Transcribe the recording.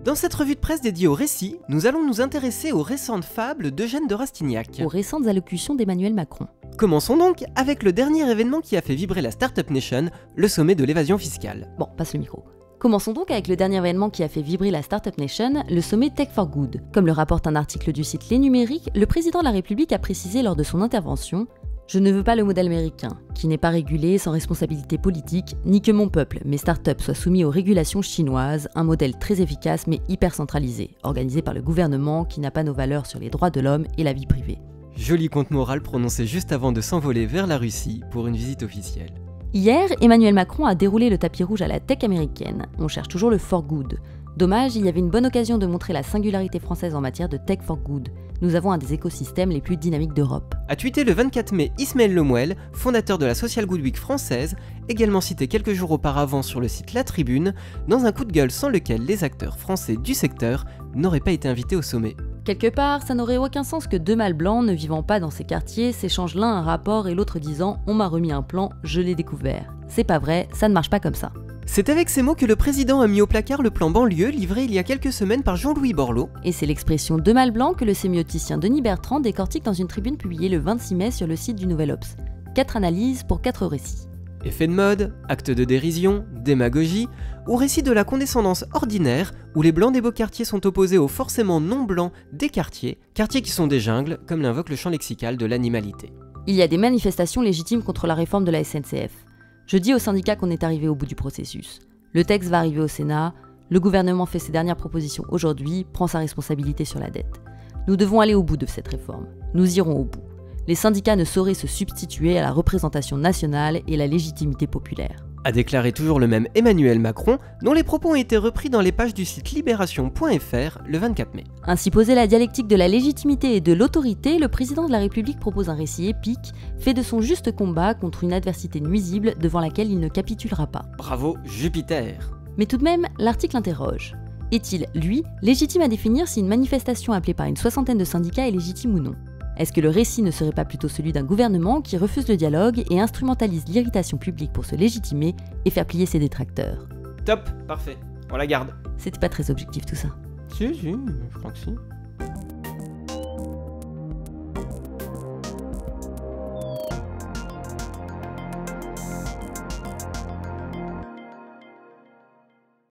Dans cette revue de presse dédiée au récit, nous allons nous intéresser aux récentes fables d'Eugène de Rastignac. Aux récentes allocutions d'Emmanuel Macron. Commençons donc avec le dernier événement qui a fait vibrer la Startup Nation, le sommet de l'évasion fiscale. Bon, passe le micro. Commençons donc avec le dernier événement qui a fait vibrer la Startup Nation, le sommet Tech for Good. Comme le rapporte un article du site Les Numériques, le président de la République a précisé lors de son intervention « Je ne veux pas le modèle américain, qui n'est pas régulé, sans responsabilité politique, ni que mon peuple, mes startups, soient soumis aux régulations chinoises, un modèle très efficace mais hyper centralisé, organisé par le gouvernement qui n'a pas nos valeurs sur les droits de l'homme et la vie privée. » Joli conte moral prononcé juste avant de s'envoler vers la Russie pour une visite officielle. Hier, Emmanuel Macron a déroulé le tapis rouge à la tech américaine. On cherche toujours le for good. Dommage, il y avait une bonne occasion de montrer la singularité française en matière de tech for good. Nous avons un des écosystèmes les plus dynamiques d'Europe. A tweeté le 24 mai Ismaël Lemouel, fondateur de la Social Good Week française, également cité quelques jours auparavant sur le site La Tribune, dans un coup de gueule sans lequel les acteurs français du secteur n'auraient pas été invités au sommet. Quelque part, ça n'aurait aucun sens que deux mâles blancs ne vivant pas dans ces quartiers s'échangent l'un un rapport et l'autre disant « on m'a remis un plan, je l'ai découvert ». C'est pas vrai, ça ne marche pas comme ça. C'est avec ces mots que le président a mis au placard le plan banlieue livré il y a quelques semaines par Jean-Louis Borloo. Et c'est l'expression deux mâles blancs que le sémioticien Denis Bertrand décortique dans une tribune publiée le 26 mai sur le site du Nouvel Obs. 4 analyses pour 4 récits. Effet de mode, acte de dérision, démagogie, ou récit de la condescendance ordinaire où les blancs des beaux quartiers sont opposés aux forcément non blancs des quartiers qui sont des jungles, comme l'invoque le champ lexical de l'animalité. Il y a des manifestations légitimes contre la réforme de la SNCF. Je dis aux syndicats qu'on est arrivé au bout du processus. Le texte va arriver au Sénat, le gouvernement fait ses dernières propositions aujourd'hui, prend sa responsabilité sur la dette. Nous devons aller au bout de cette réforme. Nous irons au bout. Les syndicats ne sauraient se substituer à la représentation nationale et la légitimité populaire. A déclaré toujours le même Emmanuel Macron, dont les propos ont été repris dans les pages du site libération.fr le 24 mai. Ainsi posée la dialectique de la légitimité et de l'autorité, le président de la République propose un récit épique, fait de son juste combat contre une adversité nuisible devant laquelle il ne capitulera pas. Bravo Jupiter! Mais tout de même, l'article interroge. Est-il, lui, légitime à définir si une manifestation appelée par une soixantaine de syndicats est légitime ou non ? Est-ce que le récit ne serait pas plutôt celui d'un gouvernement qui refuse le dialogue et instrumentalise l'irritation publique pour se légitimer et faire plier ses détracteurs ? Top, parfait, on la garde. C'était pas très objectif tout ça. Si, je crois que si.